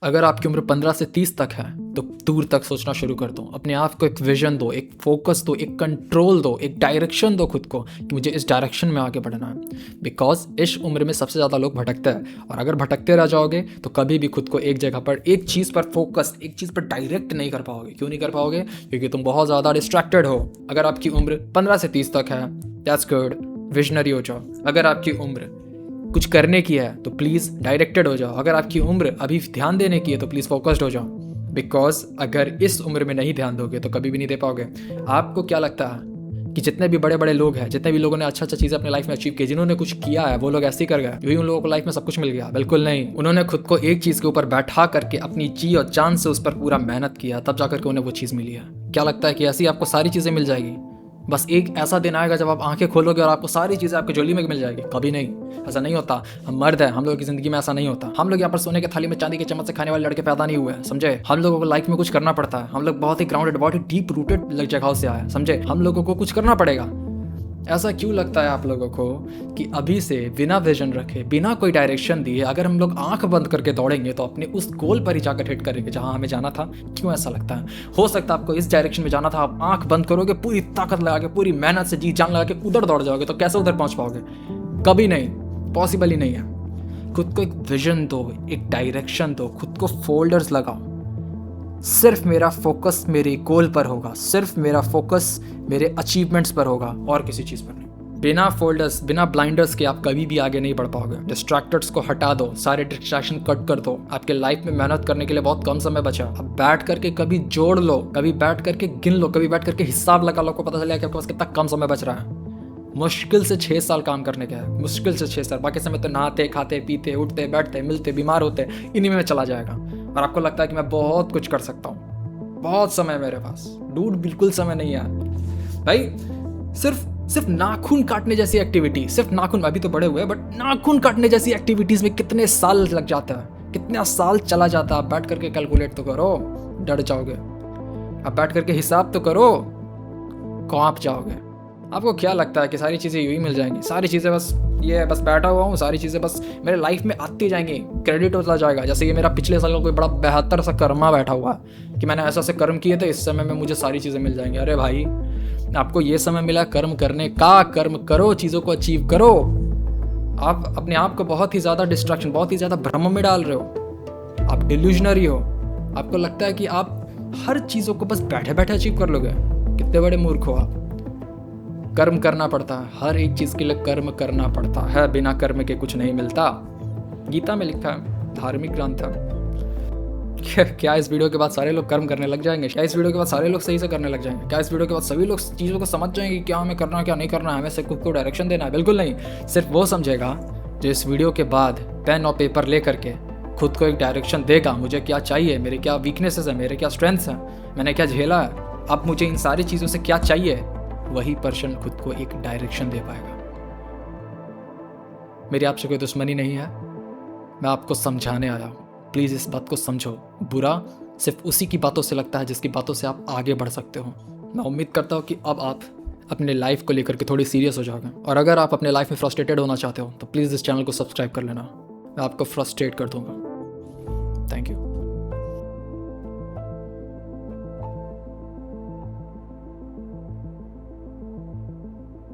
अगर आपकी उम्र 15 से 30 तक है तो दूर तक सोचना शुरू कर दो। अपने आप को एक विजन दो, एक फोकस दो, एक कंट्रोल दो, एक डायरेक्शन दो खुद को कि मुझे इस डायरेक्शन में आगे बढ़ना है। बिकॉज इस उम्र में सबसे ज़्यादा लोग भटकते हैं, और अगर भटकते रह जाओगे तो कभी भी खुद को एक जगह पर, एक चीज़ पर फोकस, एक चीज़ पर डायरेक्ट नहीं कर पाओगे। क्यों नहीं कर पाओगे? क्योंकि तुम बहुत ज़्यादा डिस्ट्रैक्टेड हो। अगर आपकी उम्र 15 से 30 तक है, दैट्स गुड, विजनरी हो जाओ। अगर आपकी उम्र कुछ करने की है तो प्लीज़ डायरेक्टेड हो जाओ। अगर आपकी उम्र अभी ध्यान देने की है तो प्लीज़ फोकस्ड हो जाओ। बिकॉज अगर इस उम्र में नहीं ध्यान दोगे तो कभी भी नहीं दे पाओगे। आपको क्या लगता है कि जितने भी बड़े बड़े लोग हैं, जितने भी लोगों ने अच्छा चीज़ें अपने लाइफ में अचीव की, जिन्होंने कुछ किया है, वो लोग ऐसे ही कर गए यही उन लोगों को लाइफ में सब कुछ मिल गया? बिल्कुल नहीं। उन्होंने खुद को एक चीज़ के ऊपर बैठा करके अपनी जी और जान से उस पर पूरा मेहनत किया, तब जाकर के उन्हें वो चीज़ मिली है। क्या लगता है कि ऐसी आपको सारी चीज़ें मिल जाएगी? बस एक ऐसा दिन आएगा जब आप आंखें खोलोगे और आपको सारी चीज़ें आपकी झोली में मिल जाएगी? कभी नहीं, ऐसा नहीं होता। हम मर्द हैं, हम लोगों की ज़िंदगी में ऐसा नहीं होता। हम लोग यहाँ पर सोने के थाली में चांदी के चम्मच से खाने वाले लड़के पैदा नहीं हुए हैं, समझे? हम लोगों को लाइफ में कुछ करना पड़ता है। हम लोग बहुत ही ग्राउंडेड, बहुत ही डीप रूटेड जगहों से आए, समझे? हम लोगों को कुछ करना पड़ेगा। ऐसा क्यों लगता है आप लोगों को कि अभी से बिना विजन रखे, बिना कोई डायरेक्शन दिए अगर हम लोग आंख बंद करके दौड़ेंगे तो अपने उस गोल पर ही जाकर हिट करेंगे जहां हमें जाना था? क्यों ऐसा लगता है? हो सकता है आपको इस डायरेक्शन में जाना था, आप आंख बंद करोगे, पूरी ताकत लगा के, पूरी मेहनत से जी जान लगा के उधर दौड़ जाओगे, तो कैसे उधर पहुंच पाओगे? कभी नहीं, पॉसिबल ही नहीं है। खुद को एक विजन दो, एक डायरेक्शन दो, खुद को फोल्डर्स लगाओ। सिर्फ मेरा फोकस मेरे गोल पर होगा, सिर्फ मेरा फोकस मेरे अचीवमेंट्स पर होगा, और किसी चीज़ पर नहीं। बिना फोल्डर्स, बिना ब्लाइंडर्स के आप कभी भी आगे नहीं बढ़ पाओगे। डिस्ट्रैक्टर्स को हटा दो, सारे डिस्ट्रैक्शन कट कर दो। आपके लाइफ में मेहनत करने के लिए बहुत कम समय बचा। अब बैठ करके कभी जोड़ लो, कभी बैठ करके गिन लो, कभी बैठ करके हिसाब लगा लो, को पता चलेगा कि आपके पास कितना कम समय बच रहा है। मुश्किल से 6 साल काम करने का है, मुश्किल से 6 साल। बाकी समय तो नहाते, खाते, पीते, उठते, बैठते, मिलते, बीमार होते, इन्हीं में चला जाएगा। और आपको लगता है कि मैं बहुत कुछ कर सकता हूँ, बहुत समय मेरे पास। डूड, बिल्कुल समय नहीं है भाई। सिर्फ नाखून काटने जैसी एक्टिविटी, सिर्फ नाखून, अभी तो बड़े हुए, बट नाखून काटने जैसी एक्टिविटीज में कितने साल लग जाता है, कितना साल चला जाता है। आप बैठ करके कैलकुलेट तो करो, डर जाओगे। आप बैठ करके हिसाब तो करो, कांप जाओगे। आपको क्या लगता है कि सारी चीज़ें यूँ ही मिल जाएंगी? सारी चीज़ें बस ये बस बैठा हुआ हूँ, सारी चीज़ें बस मेरे लाइफ में आती जाएंगी, क्रेडिट होता जाएगा। जैसे ये मेरा पिछले साल का कोई बड़ा बेहतर सा कर्मा बैठा हुआ है कि मैंने ऐसा कर्म किए थे, इस समय में मुझे सारी चीज़ें मिल जाएंगी। अरे भाई, आपको ये समय मिला कर्म करने का, कर्म करो, चीज़ों को अचीव करो। आप अपने आप को बहुत ही ज़्यादा डिस्ट्रैक्शन, बहुत ही ज़्यादा भ्रम में डाल रहे हो। आप डिल्यूजनरी हो। आपको लगता है कि आप हर चीज़ों को बस बैठे बैठे अचीव कर लोगे। कितने बड़े मूर्ख हो आप। कर्म करना पड़ता है, हर एक चीज़ के लिए कर्म करना पड़ता है। बिना कर्म के कुछ नहीं मिलता। गीता में लिखा है, धार्मिक ग्रंथ है। क्या इस वीडियो के बाद सारे लोग कर्म करने लग जाएंगे? क्या इस वीडियो के बाद सारे लोग सही से करने लग जाएंगे? क्या इस वीडियो के बाद सभी लोग चीज़ों को समझ जाएंगे कि क्या हमें करना है, क्या नहीं करना है, हमें से खुद को डायरेक्शन देना है? बिल्कुल नहीं। सिर्फ वो समझेगा जो इस वीडियो के बाद पेन और पेपर ले करके खुद को एक डायरेक्शन देगा। मुझे क्या चाहिए, मेरे क्या वीकनेसेस हैं, मेरे क्या स्ट्रेंथ्स हैं, मैंने क्या झेला है, अब मुझे इन सारी चीज़ों से क्या चाहिए, वही पर्सन खुद को एक डायरेक्शन दे पाएगा। मेरी आपसे कोई दुश्मनी नहीं है, मैं आपको समझाने आया हूँ। प्लीज़ इस बात को समझो। बुरा सिर्फ उसी की बातों से लगता है जिसकी बातों से आप आगे बढ़ सकते हो। मैं उम्मीद करता हूँ कि अब आप अपने लाइफ को लेकर के थोड़ी सीरियस हो जाओगे। और अगर आप अपने लाइफ में फ्रस्ट्रेटेड होना चाहते हो तो प्लीज़ इस चैनल को सब्सक्राइब कर लेना। मैं आपको फ्रस्ट्रेट कर दूंगा। Thank you.